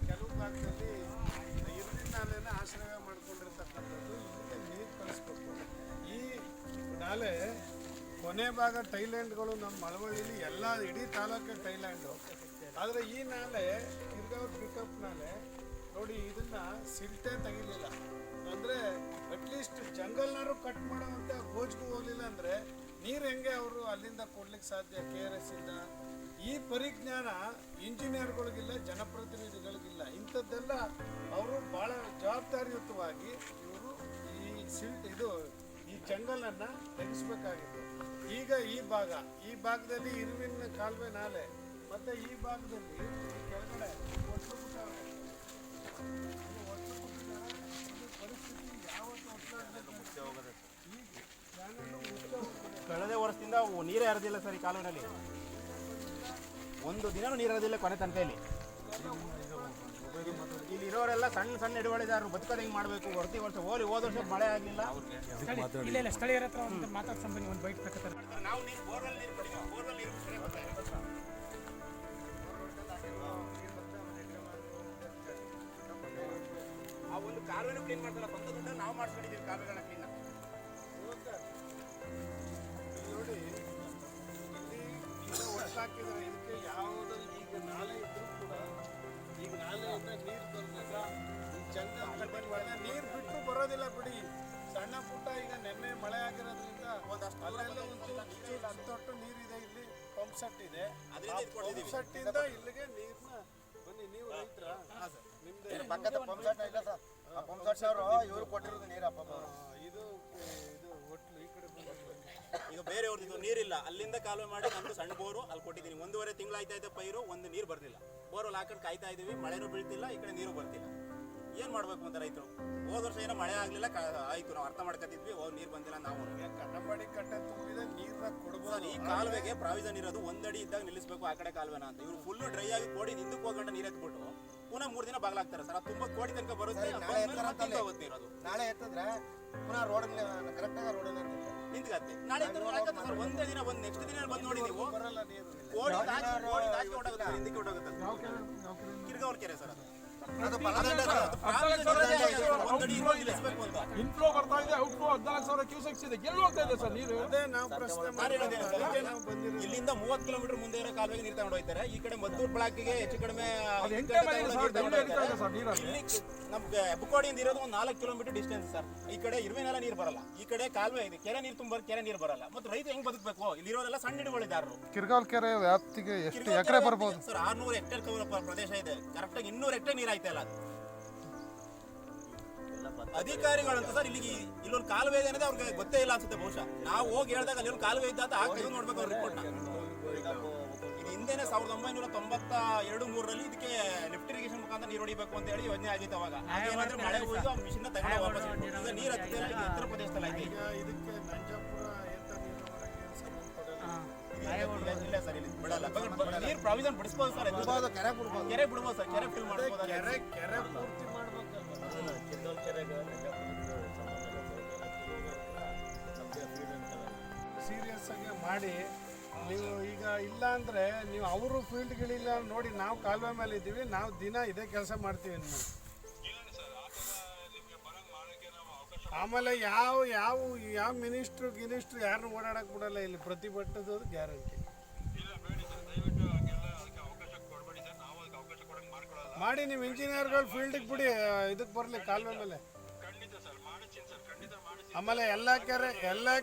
ಕೆಲವು ಭಾಗದಲ್ಲಿ ಇರುವಿನ ನಾಲೆನ ಆಶ್ರಯ ಮಾಡ್ಕೊಂಡಿರ್ತಕ್ಕಂಥದ್ದು ಇಲ್ಲಿಗೆ ನೀರು ಕಳಿಸ್ಬೇಕು. ಈ ನಾಲೆ ಕೊನೆ ಭಾಗ ಟೈಲ್ಯಾಂಡ್ಗಳು ನಮ್ಮ ಮಳವಳ್ಳಿಲಿ ಎಲ್ಲ ಇಡೀ ತಾಲೂಕಿಗೆ ಟೈಲ್ಯಾಂಡು. ಆದರೆ ಈ ನಾಲೆ ಕಿರ್ಗಾವ್ರ ಪಿಕಪ್ ನಾಲೆ ನೋಡಿ, ಇದನ್ನ ಸಿಲ್ಟೇ ತೆಗಿಲಿಲ್ಲ ಅಂದರೆ ಅಟ್ಲೀಸ್ಟ್ ಜಂಗಲ್ನಾರು ಕಟ್ ಮಾಡೋವಂಥ ಗೋಜ್ಗೂ ಹೋಗಲಿಲ್ಲ ಅಂದರೆ ನೀರು ಹೆಂಗೆ ಅವರು ಅಲ್ಲಿಂದ ಕೊಡ್ಲಿಕ್ಕೆ ಸಾಧ್ಯ? KRS ಇಂದ ಈ ಪರಿಜ್ಞಾನ ಇಂಜಿನಿಯರ್ಗಳಿಗಿಲ್ಲ, ಜನಪ್ರತಿನಿಧಿಗಳಿಗಿಲ್ಲ. ಇಂಥದ್ದೆಲ್ಲ ಅವರು ಭಾಳ ಜವಾಬ್ದಾರಿಯುತವಾಗಿ ಇವರು ಈ ಜಂಗಲನ್ನು ತೆಗೆಸ್ಬೇಕಾಗಿತ್ತು. ಈಗ ಈ ಭಾಗದಲ್ಲಿ ಇರುವಿನ ಕಾಲುವೆ ನಾಲೆ ಮತ್ತು ಈ ಭಾಗದಲ್ಲಿ ಕೆಳಗಡೆ ಪರಿಸ್ಥಿತಿ ಯಾವತ್ತು ಕಳೆದ ವರ್ಷದಿಂದ ನೀರೇ ಹರಿದಿಲ್ಲ ಸರ್ ಈ ಕಾಲುವೆನಲ್ಲಿ. ಒಂದು ದಿನನೂ ನೀರು ಹರಿದಿಲ್ಲ ಕೊನೆ ತನಕಲ್ಲಿ. ಇಲ್ಲಿ ಇರೋರೆಲ್ಲ ಸಣ್ಣ ಸಣ್ಣ ಹಿಡುವಳಿದಾರರು ಬದುಕೋದು ಹೆಂಗೆ ಮಾಡಬೇಕು? ಹೊರತಿ ವರ್ಷ ಹೋದ ವರ್ಷ ಮಳೆ ಆಗಲಿಲ್ಲ. ಇಲ್ಲ ಸ್ಥಳೀಯರ ಹತ್ರ ಒಂದು ಮಾತಾಡ್ಸಂಬನ್ನಿ, ಒಂದು ಬೈಕ್ ಬೇಕಾದ್ರೆ ನಾವು ನೀರು ಬೋರ್ವೆಲ್ ನೀರು ಪಡಿತೀವಿ. ಬೋರ್ವೆಲ್ ನೀರು ಆ ಒಂದು ಕಾಲುವೆನೂ ಕ್ಲೀನ್ ಮಾಡ್ತಾರ. ಸ್ವಂತ ದುಡ್ಡಲ್ಲಿ ನಾವು ಮಾಡಿಸ್ಕೊಂಡಿದ್ದೀವಿ ಕಾಲುವೆಗಳನ್ನ ಕ್ಲೀನ್. ನೋಡಿ, ಇಲ್ಲಿ ಈಗ ಒಟ್ಟಾಕಿದ್ರೆ ಇದಕ್ಕೆ ಯಾವುದೋ ಈಗ ನಾಲೆ ಇದ್ರೂ ಕೂಡ ಈಗ ನಾಲೆಯಿಂದ ನೀರು ಬಂದಾಗ ಈ ಜಂಗಲ್ ಕಟ್ಟೆ ಒಳಗೆ ನೀರು ಬಿಟ್ಟು ಬರೋದಿಲ್ಲ ಬಿಡಿ. ಸಣ್ಣ ಪುಟ್ಟ ಈಗ ನೆನ್ನೆ ಮಳೆ ಆಗಿರೋದ್ರಿಂದ ಅಲ್ಲೆಲ್ಲ ಒಂದು ತೊಟ್ಟು ನೀರಿದೆ. ಇಲ್ಲಿ ಪಂಪ್ ಸೆಟ್ ಇದೆ. ಪಂಪ್ ಸೆಟ್ ಇಂದ ಇಲ್ಲಿಗೆ ನೀರನ್ನ ಬನ್ನಿ. ನೀವು ರೈತರ ನಿಮ್ದು ಪಕ್ಕದ ಪಂಪ್ ಸೆಟ್ ಇಲ್ಲ ಸರ್. ಆ ಪಂಪ್ ಸೆಟ್ ಅವರು ಇವರು ಕೊಟ್ಟಿರೋದು ನೀರಪ್ಪ. ಇದು ಒಟ್ಟು ಈ ಕಡೆ ಈಗ ಬೇರೆಯವ್ರದ್ದು ನೀರಿಲ್ಲ, ಅಲ್ಲಿಂದ ಕಾಲುವೆ ಮಾಡಿ ನಮ್ದು ಸಣ್ಣ ಬೋರು ಅಲ್ಲಿ ಕೊಟ್ಟಿದ್ದೀನಿ. 1.5 ತಿಂಗಳು ಆಯ್ತಾ ಇದೆ ಪೈರು, ಒಂದು ನೀರು ಬರ್ತಿಲ್ಲ. ಬೋರಲ್ಲಿ ಹಾಕೊಂಡು ಕಾಯ್ತಾ ಇದೀವಿ, ಮಳೆನೂ ಬೀಳ್ತಿಲ್ಲ, ಈ ಕಡೆ ನೀರು ಬರ್ತಿಲ್ಲ. ಏನು ಮಾಡಬೇಕು ಅಂತ ರೈತರು? ಹೋದ ವರ್ಷ ಏನೋ ಮಳೆ ಆಗಲಿಲ್ಲ, ಆಯ್ತು ನಾವು ಅರ್ಥ ಮಾಡ್ಕೊತಿದ್ವಿ, ನೀರು ಬಂದಿಲ್ಲ. ನಾವು ಕನ್ನಂಬಾಡಿ ಕಟ್ಟೆ ತುಂಬಿದೆ, ನೀರನ್ನ ಕೊಡ್ಬೋದು. ಈ ಕಾಲುವೆಗೆ ಪ್ರಾವಿಷನ್ ಇರೋದು 1 ಅಡಿ ಇದ್ದಾಗ ನಿಲ್ಲಿಸಬೇಕು ಆ ಕಡೆ ಕಾಲುವೆನ ಅಂತ. ಇವರು ಫುಲ್ಲು ಡ್ರೈ ಆಗಿ ಕೋಡಿ ಹಿಂದಕ್ಕೆ ಹೋಗಂಟ ನೀರು ಎತ್ಬಿಟ್ಟು ಪುನಃ 3 ದಿನ ಬಾಗ್ಲಾಗ್ತಾರೆ ಸರ್. ಅದು ತುಂಬ ಕೋಡಿ ತನಕ ಬರುತ್ತೆ. ನಾಳೆ ಎತ್ತಿದ್ರೆ ಪುನಃ ರೋಡ್ ಕರೆಕ್ಟಾಗಿ ರೋಡ್ ನಿಂತ್ಕತ್ತೆ. ನಾಳೆ ಸರ್ ಒಂದೇ ದಿನ ಬಂದು ನೆಕ್ಸ್ಟ್ ದಿನ ಬಂದು ನೋಡಿ ನೀವು ಬರಲ್ಲ ನೀರು. ಕೋಡಿ ಹೊಡೋಗುತ್ತೆ, ಹಿಂದಕ್ಕೆ ಹೊಡೋಗುತ್ತೆ. ಕಿರ್ಗಾವ್ರ ಕೆರೆ ಸರ್ ಅದು. ಇನ್ಫ್ಲೋ ಬರ್ತಾ ಇದೆ, ಔಟ್ಫ್ಲೋ 14,000 ಕ್ಯೂಸೆಕ್ಸ್ ಇದೆ. ಎಲ್ಲಿ ಹೋಗ್ತಾ ಇದೆ ಸರ್ ನೀರು? ಅದೇ ನಾವು ಪ್ರಶ್ನೆ ಇಲ್ಲಿಂದ 30 ಕಿಲೋಮೀಟರ್ ಮುಂದೆ ಇರೋ ಕಾಲುವೆಗೆ ನೀರು ತಗೊಂಡು ಹೋಗ್ತಾರೆ. ಈ ಕಡೆ ಮದ್ದೂರು ಬ್ಲಾಕ್ಗೆ ಹೆಚ್ಚು ಕಡಿಮೆ ನಮ್ಗೆ ಬುಕ್ಕೋಡಿಯಿಂದ ಇರೋದು ಒಂದು 4 ಕಿಲೋಮೀಟರ್ ಡಿಸ್ಟೆನ್ಸ್ ಸರ್. ಈ ಕಡೆ ಇರುವೆನೆಲ್ಲ ನೀರು ಬರಲ್ಲ, ಈ ಕಡೆ ಕಾಲುವೆ ಇದೆ, ಕೆರೆ ನೀರು ತುಂಬ ಕೆರೆ ನೀರು ಬರಲ್ಲ. ಮತ್ತು ರೈತ ಹೆಂಗ್ ಬದುಕಬೇಕು? ಇಲ್ಲಿರೋರೆಲ್ಲ ಸಣ್ಣ ಹಿಡುವಳಿದಾರರು. ಕಿರ್ಗಾಲ್ ಕೆರೆ ವ್ಯಾಪ್ತಿಗೆ ಎಷ್ಟು ಎಕರೆ ಬರ್ಬೋದು ಸರ್? 600 ಹೆಕ್ಟೇರ್ ಪ್ರದೇಶ ಇದೆ. ಕರೆಕ್ಟಾಗಿ 200 ಹೆಕ್ಟೇರ್ ನೀರು ಆಯ್ತಾ ಇಲ್ಲ. ಅಧಿಕಾರಿಗಳಂತ ಸರ್ ಇಲ್ಲೊಂದು ಕಾಲುವೆ ಇದೆ ಅನ್ನೋದು ಅವ್ರಿಗೆ ಗೊತ್ತೇ ಇಲ್ಲ ಅನ್ಸುತ್ತೆ ಬಹುಶಃ. ನಾವು ಹೋಗಿ ಹೇಳಿದಾಗ ಅಲ್ಲಿ ಒಂದು ಕಾಲುವೆ ಇದ್ದ ಆಗ್ತದೆ ನೋಡ್ಬೇಕು ಅವ್ರ ರಿಪೋರ್ಟ್ನ. ಇದು ಹಿಂದೆನೆ 1992-3ರಲ್ಲಿ ಇದಕ್ಕೆ ಲಿಫ್ಟ್ ಇರಿಗೇಷನ್ ಮುಖಾಂತರ ನೀರು ಹೊಡಿಬೇಕು ಅಂತ ಹೇಳಿ ಯೋಜನೆ ಆಗಿತ್ತು. ಅವಾಗ ಏನಾದ್ರೆ ಮಳೆ ಹೋಯ್ತು, ಆ ಮಿಷನ್ ತಗೊಂಡು ವಾಪಸ್ ಈಗ ನೀರು ಹತ್ತಿರ ಉತ್ತರ ಪ್ರದೇಶದಲ್ಲಿ ಆಯ್ತು. ಇದಕ್ಕೆ ನಂಜಾಪುರ ಇಲ್ಲ ಸರ್, ಇಲ್ಲಿ ಬಿಡಲ್ಲ. ನೀರು ಪ್ರಾವಿಷನ್ ಬಿಡಿಸ್ಬೋದು ಸರ್. ಕೆರೆ ಬಿಡ್ಬೋದು ಸರ್, ಕೆರೆ ಫಿಲ್ ಮಾಡ್ಬೋದು. ಕೆರೆ ಪೂರ್ತಿ ಮಾಡ್ಬೇಕಲ್ಲ. ಸೀರಿಯಸ್ ಆಗಿ ಮಾಡಿ ನೀವು. ಈಗ ಇಲ್ಲ ಅಂದರೆ ನೀವು ಅವರು ಫೀಲ್ಡ್ಗಳಿಲ್ಲ ನೋಡಿ, ನಾವು ಕಾಲುವೆ ಮೇಲೆ ಇದ್ದೀವಿ, ನಾವು ದಿನ ಇದೇ ಕೆಲಸ ಮಾಡ್ತೀವಿ. ಆಮೇಲೆ ಯಾವ ಮಿನಿಸ್ಟ್ರು ಯಾರನ್ನು ಓಡಾಡಕ್ಕೆ ಬಿಡಲ್ಲ. ಇಲ್ಲಿ ಪ್ರತಿಭಟನೆದು ಗ್ಯಾರಂಟಿ ಮಾಡಿ. ನೀವು ಇಂಜಿನಿಯರ್ಗಳು ಫೀಲ್ಡಿಗೆ ಬಿಡಿ, ಇದಕ್ಕೆ ಬರಲಿ ಕಾಲುವೆ ಮೇಲೆ. ಆಮೇಲೆ ಎಲ್ಲ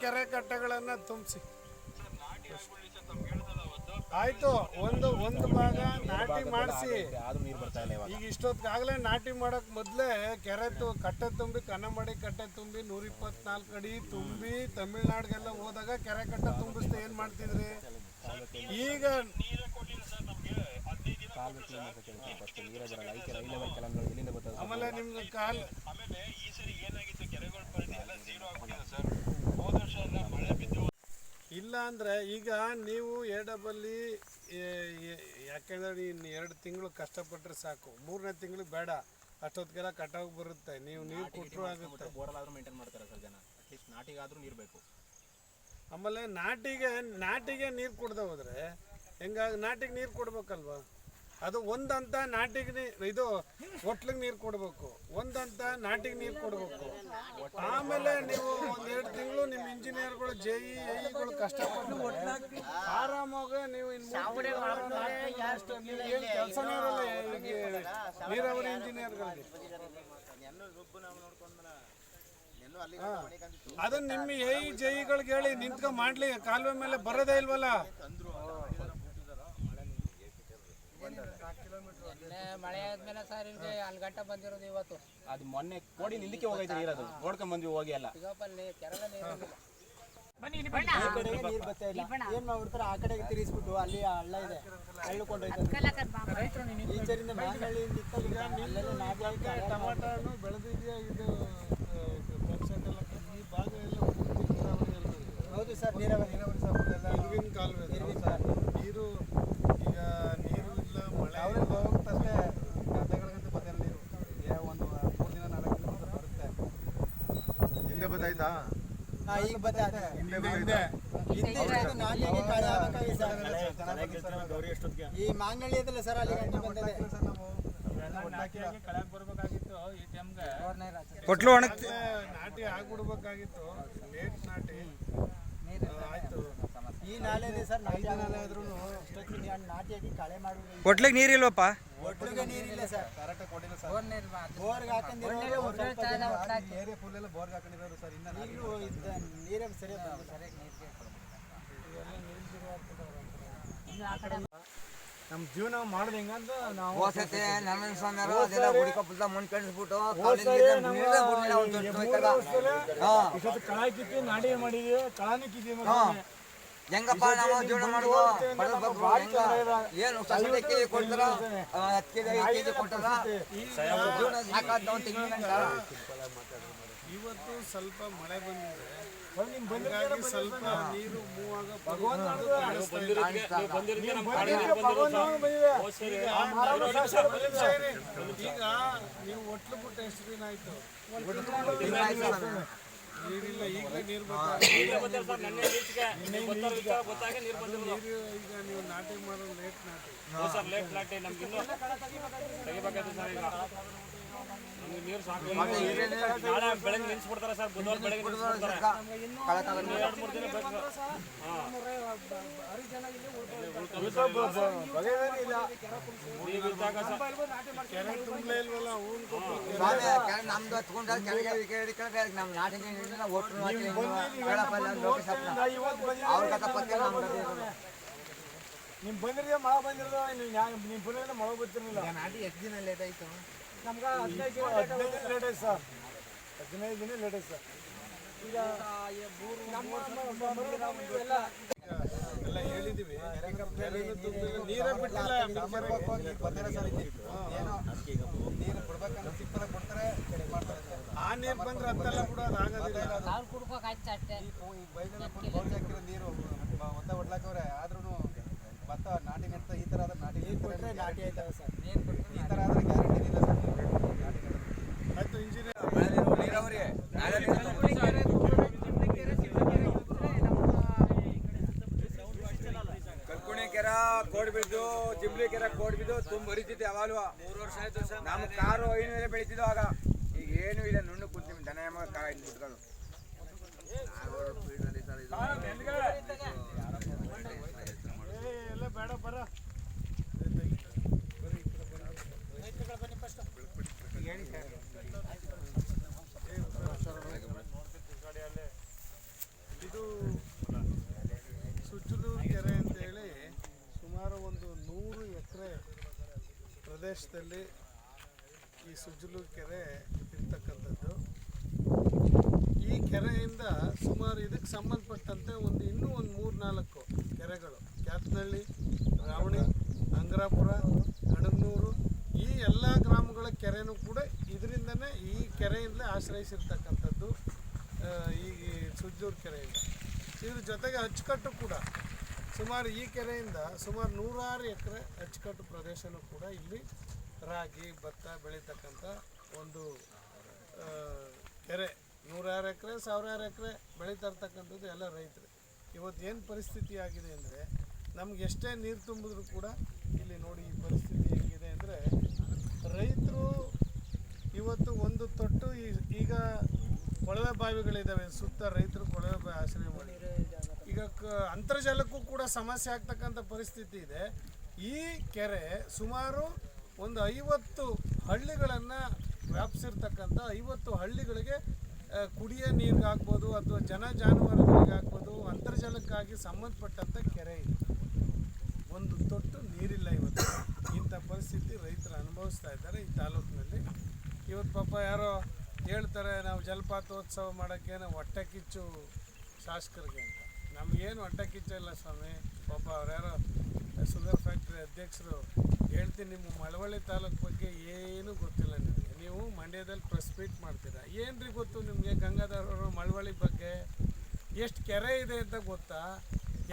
ಕೆರೆ ಕಟ್ಟೆಗಳನ್ನು ತುಂಬಿಸಿ ಆಯ್ತು. ಒಂದು ಭಾಗ ನಾಟಿ ಮಾಡಿಸಿ. ಈಗ ಇಷ್ಟೊತ್ತಿಗಾಗಲೇ ನಾಟಿ ಮಾಡೋಕೆ ಮೊದಲೇ ಕಟ್ಟೆ ತುಂಬಿ, ಕನ್ನಂಬಾಡಿ ಕಟ್ಟೆ ತುಂಬಿ 124 ಅಡಿ ತುಂಬಿ ತಮಿಳ್ನಾಡಿಗೆಲ್ಲ ಹೋದಾಗ ಕೆರೆ ಕಟ್ಟೆ ತುಂಬಿಸ್ತಾ ಏನು ಮಾಡ್ತಿದ್ರಿ? ಈಗ ಆಮೇಲೆ ನಿಮ್ದು ಇಲ್ಲ ಅಂದರೆ ಈಗ ನೀವು ಎಡಬಲ್ಲಿ ಯಾಕೆಂದರೆ ಇನ್ನು 2 ತಿಂಗಳು ಕಷ್ಟಪಟ್ಟರೆ ಸಾಕು, 3ನೇ ತಿಂಗಳು ಬೇಡ. ಅಷ್ಟೊತ್ತಿಗೆಲ್ಲ ಕಟಾವು ಬರುತ್ತೆ. ನೀವು ನೀರು ಕೊಟ್ಟರು ಆಗುತ್ತೆ. ಬೋರಲ್ಲಾದರೂ ಮೇಂಟೈನ್ ಮಾಡ್ತಾರೆ ಸರ್ ಜನ. ಅಟ್ಲೀಸ್ಟ್ ನಾಟಿಗಾದರೂ ನೀರು ಬೇಕು. ಆಮೇಲೆ ನಾಟಿಗೆ ನೀರು ಕೊಡದೆ ಹೋದರೆ ಹೆಂಗಾಗಿ ನಾಟಿಗೆ ನೀರು ಕೊಡ್ಬೇಕಲ್ವ? ಅದು ಒಂದಂತ ನಾಟಿಗೆ ಇದು ಒಟ್ಲಿಗೆ ನೀರು ಕೊಡಬೇಕು, ಒಂದಂತ ನಾಟಿಗೆ ನೀರು ಕೊಡಬೇಕು. ಆಮೇಲೆ ನೀವು ಒಂದೆರಡು ತಿಂಗಳು ನಿಮ್ಮ ಇಂಜಿನಿಯರ್ಗಳು ಐಗಳು ಕಷ್ಟಪಟ್ಟು ಆರಾಮಾಗ ನೀವು ಕೆಲಸನೇ ಇರಲ್ಲ ನೀರಾವರಿ ಇಂಜಿನಿಯರ್ಗಳಿಗೆ. ಅದನ್ನ ನಿಮ್ಮ ಜೈಗಳಿಗೆ ಹೇಳಿ ನಿಂತ್ಕೊಂಡ್ ಮಾಡ್ಲಿ, ಕಾಲುವೆ ಮೇಲೆ ಬರೋದೇ ಇಲ್ವಲ್ಲ. ಮಳೆ ಆದ್ಮೇಲೆ ಸರ್ ಇಲ್ಲಿ ಅಲ್ಲಿ ಗಂಟ ಬಂದಿರೋದು ಇವತ್ತು. ಅದು ಮೊನ್ನೆ ಕೋಡಿ ನಿಂದಕ್ಕೆ ಹೋಗೈತೆ ನೀರದು ನೋಡ್ಕೊಂಡ್ ಬಂದ್ವಿ ಹೋಗಿ ಎಲ್ಲ. ಬನ್ನಿ ನೀರು ಬರ್ತಾ ಇಲ್ಲ, ಏನ್ ಮಾಡ್ಬಿಡ್ತಾರೆ ಆ ಕಡೆಗೆ ತಿರುಗಿಸ್ಬಿಟ್ಟು ಅಲ್ಲಿ ಹಳ್ಳ ಇದೆ, ಹಳ್ಳಿಕೊಂಡೋಯ್ತಾರೆ ಈಚರಿಂದ ಮಾಂಗಳ್ಳಿಯಿಂದ ಟಮಾಟನು ಬೆಳೆದಿದೆಯಾ ಇದು ಈ ಭಾಗ ಎಲ್ಲ ಹೌದು ಸರ್, ನೀರಾವರಿ ಎಲ್ಲ ನೀರಿನ ಕಾಲುವೆ ನೀರು. ಈಗ ನೀರು ಇಲ್ಲ, ಮಳೆ ಅವ್ರಿಗೆ ಹೋಗ್ತಷ್ಟೇ ಗದ್ದೆಗಳಿಗಂತೂ ಬದಲು ನೀರು ಒಂದು 3 ದಿನ 4 ದಿನ ಬರುತ್ತೆ. ಹಿಂದೆ ಬತ್ತಾಯ್ತಾ? ಈಗ ಬರ್ತದೆ ಈ ಮಾಂಗಳ್ಳಿ ಇದಲ್ಲ ಸರ್, ಅಲ್ಲಿ ಗಂಟೆ ಬಂದಿದೆ. ಕೊಟ್ಲು ಒಣ ನಾಟಿ ಆಗ್ಬಿಡ್ಬೇಕಾಗಿತ್ತು, ಲೇಟ್ ನಾಟಿ ಆಯ್ತು. ಈ ನಾಲೆ ಇದೆ ಸರ್, ನಾಟಿ ನಾಲೆ ಆದ್ರೂ ನಾಟಿಯಾಗಿ ಕಳೆ ಮಾಡುವುದು. ಕೊಟ್ಲಿಗೆ ನೀರಿಲ್ವಪ್ಪ? ಒಟ್ಲಿಗೆ ನೀರಿಲ್ಲ ಸರ್, ಕರೆಕ್ಟಾಗಿ ಕೊಟ್ಟಿಲ್ಲ ಸರ್. ಬೋರ್ಗೆ ಹಾಕೊಂಡಿರೋರು ಏರಿಯಾ ಫುಲ್ ಎಲ್ಲ ಬೋರ್ಗೆ ಹಾಕೊಂಡಿರೋರು ಸರ್. ಇನ್ನು ನೀರೇ ಸರಿಯಾಗಿ ನಮ್ಮ ಜೀವನ ಮಾಡೋದು ಹೆಂಗಂತ ನಾವು ಹೋಸತೆ ನನ್ನ ಸ್ವಾಮಿಯರು ಅದೆಲ್ಲ ಹುಡುಕಪ್ಪದ ಮುಂದೆ ಕಳಿಸ್ಬಿಟ್ಟು ಕಳಾ ಕಿತ್ತಿ ನಾಡಿ ಮಾಡಿದ್ವಿ, ಕಳಾನು ಕಿತ್ತೀವಿ. ಹೆಂಗಪ್ಪ ನಾವು ಜೀವನ ಮಾಡೋದು? ಏನು ಕೆಜಿ ಕೊಡ್ತಾರ, 10 ಕೆಜಿ ಕೊಟ್ಟಾರ, ಜೀವನ ಸಾಕಾದ ನಾವು ತಿಂಗಳ ಗಂಟ. ಇವತ್ತು ಸ್ವಲ್ಪ ಮಳೆ ಬಂದಿದೆ, ಹಂಗಾಗಿ ಸ್ವಲ್ಪ ನೀರು ಮೂವ್ ಈಗ ನೀವು ಒಟ್ಲು ಬಿಟ್ಟು ಎಷ್ಟು ದಿನ ಆಯ್ತು? ನೀರಿಲ್ಲ, ಈಗಲೇ ನೀರು ಈಗ ನೀವು ನಾಟಿ ಮಾಡೋ ಲೇಟ್ ನಾಟಿ ನೀರು ಸಾಕು. ಬೆಳಗ್ಗೆ ನಿಲ್ಸ್ಬಿಡ್ತಾರೆ ಸರ್, ಬುಧವಾರ ಬೆಳಗ್ಗೆ ನಿಲ್ಸ್ಬಿಡ್ತಾರೆ. ಕೆರೆ ತುಂಬಲೇ ಇಲ್ವಲ್ಲ, ನಮ್ದು ಹತ್ಕೊಂಡ ನಮ್ ನಾಟಿಗೆ ಒಟ್ಟು ಅವ್ರ ಕಥ ಪತ್ತೆ ನಿಮ್ ಬಂದಿರೋ ಮಳೆ ಬಂದಿರೋದು, ನಿಮ್ ಬಂದಿರೋ ಮಳೆ ಬರ್ತಿರ್ಲಿಲ್ಲ. ನಾಟಿ ಎಷ್ಟು ದಿನ ಲೇಟ್ ಆಯ್ತು? ನಮ್ಗೆ 15 ದಿನ ಲೇಟ್ ಆಯ್ತು ಸರ್, 15 ದಿನ ಲೇಟ್ ಆಯ್ತು ಸರ್. ಈಗ ಎಲ್ಲ ಹೇಳಿದೀವಿ, ನೀರೇ ಬಿಟ್ಟಿಲ್ಲ. ನೀರು ಕೊಡ್ಬೇಕಂದ್ರೆ ಸಿಪ್ಪಲ ಕೊಡ್ತಾರೆ, ಆ ನೀರು ಬಂದ್ರೆ ಹತ್ತೆಲ್ಲ ಕೂಡ ಅದು ಆಗೋದಿಲ್ಲ. ಬೈದೆಲ್ಲ ಫುಲ್ ಬೋರ್ಗೆ ಹಾಕಿರೋ ನೀರು ಒತ್ತ ಹೊಡ್ಲಾಕವ್ರೆ, ಆದ್ರೂ ಭತ್ತ ನಾಟಿ ನೆಡ್ತಾ ಈ ಥರ ಆದ್ರೆ ನಾಟಿ ಕೊಟ್ಟರೆ ನಾಟಿ ಆಯ್ತವೆ ಸರ್. ಈ ಥರ ಆದರೆ ಗ್ಯಾರಂಟಿ ಇಲ್ಲ ಸರ್ ನಾಟಿ. ಆಯ್ತು ಇಂಜಿನಿಯರ್ ಕಲ್ಕುಣಿ ಕೆರೆ ಕೋಡ್ ಬಿದ್ದು, ಚಿಂಬ್ಲಿ ಕೆರೆ ಕೋಡ್ ಬಿದ್ದು ತುಂಬ ಹರಿತಿತ್ತು. ಯಾವಾಗಲೂ 3 ವರ್ಷ ಆಯ್ತು ಸರ್. ನಮ್ಮ ಕಾರು 5 ಮೇಲೆ ಬೆಳೀತಿದ್ದು ಆಗ. ಈಗ ಏನು ಇಲ್ಲ, ನುಣ್ಣು ಕೂತೀವಿ ದನ ಎಮ್ಮ ಕಾಯಿ ಬಿಟ್ಕೊಂಡು. ಎಲ್ಲ ಬೇಡ ಬರ ಇದು ಸುಜ್ಜಲು ಕೆರೆ ಅಂತೇಳಿ ಸುಮಾರು ಒಂದು 100 ಎಕರೆ ಪ್ರದೇಶದಲ್ಲಿ ಈ ಸುಜ್ಜಲು ಕೆರೆ ಇರ್ತಕ್ಕಂಥದ್ದು. ಈ ಕೆರೆಯಿಂದ ಸುಮಾರು ಇದಕ್ಕೆ ಸಂಬಂಧಪಟ್ಟಂತೆ ಇನ್ನೂ ಒಂದು 3-4 ಕೆರೆಗಳು, ಕ್ಯಾತ್ನಹಳ್ಳಿ, ರಾವಣಿ, ಅಂಗರಾಪುರ, ಕಣಗನೂರು, ಈ ಎಲ್ಲ ಗ್ರಾಮಗಳ ಕೆರೆನೂ ಕೂಡ ಇದರಿಂದನೇ, ಈ ಕೆರೆಯಿಂದಲೇ ಆಶ್ರಯಿಸಿರ್ತಕ್ಕಂಥದ್ದು. ಈ ಸುಜ್ಜೂರು ಕೆರೆಯಿಂದ ಇದ್ರ ಜೊತೆಗೆ ಅಚ್ಚುಕಟ್ಟು ಕೂಡ ಸುಮಾರು ಈ ಕೆರೆಯಿಂದ ಸುಮಾರು 106 ಎಕರೆ ಅಚ್ಚುಕಟ್ಟು ಪ್ರದೇಶನೂ ಕೂಡ ಇಲ್ಲಿ ರಾಗಿ, ಭತ್ತ ಬೆಳೀತಕ್ಕಂಥ ಒಂದು ಕೆರೆ. 106 ಎಕರೆ, 1000 ಎಕರೆ ಬೆಳೀತಾ ಇರ್ತಕ್ಕಂಥದ್ದು ಎಲ್ಲ ರೈತರು. ಇವತ್ತು ಏನು ಪರಿಸ್ಥಿತಿ ಆಗಿದೆ ಅಂದರೆ, ನಮ್ಗೆ ಎಷ್ಟೇ ನೀರು ತುಂಬಿದ್ರೂ ಕೂಡ ಇಲ್ಲಿ ನೋಡಿ ಈ ಪರಿಸ್ಥಿತಿ ಅಂದರೆ ರೈತರು ಇವತ್ತು ಒಂದು ತೊಟ್ಟು ಈಗ ಕೊಳವೆ ಬಾವಿಗಳಿದ್ದಾವೆ, ಸುತ್ತ ರೈತರು ಕೊಳವೆ ಬಾವಿ ಆಶ್ರಯ ಮಾಡಿದ್ದಾರೆ. ಈಗ ಅಂತರ್ಜಲಕ್ಕೂ ಕೂಡ ಸಮಸ್ಯೆ ಆಗ್ತಕ್ಕಂಥ ಪರಿಸ್ಥಿತಿ ಇದೆ. ಈ ಕೆರೆ ಸುಮಾರು ಒಂದು 50 ಹಳ್ಳಿಗಳನ್ನು ವ್ಯಾಪಿಸಿರ್ತಕ್ಕಂಥ 50 ಹಳ್ಳಿಗಳಿಗೆ ಕುಡಿಯೋ ನೀರಿಗೆ ಆಗ್ಬೋದು ಅಥವಾ ಜಾನುವಾರುಗಳಿಗೆ ಆಗ್ಬೋದು, ಅಂತರ್ಜಲಕ್ಕಾಗಿ ಸಂಬಂಧಪಟ್ಟಂಥ ಕೆರೆ ಇದೆ. ಒಂದು ತೊಟ್ಟು ನೀರಿಲ್ಲ ಇವತ್ತು. ಇಂಥ ಪರಿಸ್ಥಿತಿ ರೈತರು ಅನುಭವಿಸ್ತಾ ಇದ್ದಾರೆ ಈ ತಾಲೂಕಿನಲ್ಲಿ. ಇವತ್ತು ಪಾಪ ಯಾರೋ ಹೇಳ್ತಾರೆ ನಾವು ಜಲಪಾತೋತ್ಸವ ಮಾಡೋಕ್ಕೆ ನಾವು ಹೊಟ್ಟೆ ಕಿಚ್ಚು ಶಾಸಕರಿಗೆ ಅಂತ. ನಮಗೇನು ಹೊಟ್ಟೆ ಕಿಚ್ಚಿಲ್ಲ ಸ್ವಾಮಿ. ಪಾಪ ಅವ್ರ್ಯಾರೋ ಶುಗರ್ ಫ್ಯಾಕ್ಟ್ರಿ ಅಧ್ಯಕ್ಷರು ಹೇಳ್ತೀನಿ, ನಿಮ್ಮ ಮಳವಳ್ಳಿ ತಾಲೂಕು ಬಗ್ಗೆ ಏನೂ ಗೊತ್ತಿಲ್ಲ ನಿಮಗೆ. ನೀವು ಮಂಡ್ಯದಲ್ಲಿ ಪ್ರೆಸ್ ಮೀಟ್ ಮಾಡ್ತೀರಾ, ಏನ್ರಿ ಗೊತ್ತು ನಿಮಗೆ ಗಂಗಾಧರ್ ಅವರು ಮಳವಳ್ಳಿ ಬಗ್ಗೆ? ಎಷ್ಟು ಕೆರೆ ಇದೆ ಅಂತ ಗೊತ್ತಾ?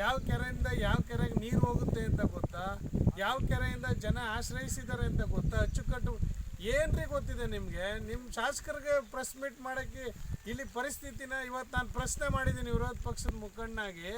ಯಾವ ಕೆರೆಯಿಂದ ಯಾವ ಕೆರೆಗೆ ನೀರು ಹೋಗುತ್ತೆ ಅಂತ ಗೊತ್ತಾ? ಯಾವ ಕೆರೆಯಿಂದ ಜನ ಆಶ್ರಯಿಸಿದ್ದಾರೆ ಅಂತ ಗೊತ್ತಾ? ಅಚ್ಚುಕಟ್ಟು ಏನ್ರಿ ಗೊತ್ತಿದೆ ನಿಮಗೆ? ನಿಮ್ಮ ಶಾಸಕರಿಗೆ ಪ್ರೆಸ್ ಮೀಟ್ ಮಾಡೋಕ್ಕೆ ಇಲ್ಲಿ ಪರಿಸ್ಥಿತಿನ ಇವತ್ತು ನಾನು ಪ್ರಶ್ನೆ ಮಾಡಿದ್ದೀನಿ ವಿರೋಧ ಪಕ್ಷದ ಮುಖಂಡನಾಗಿ.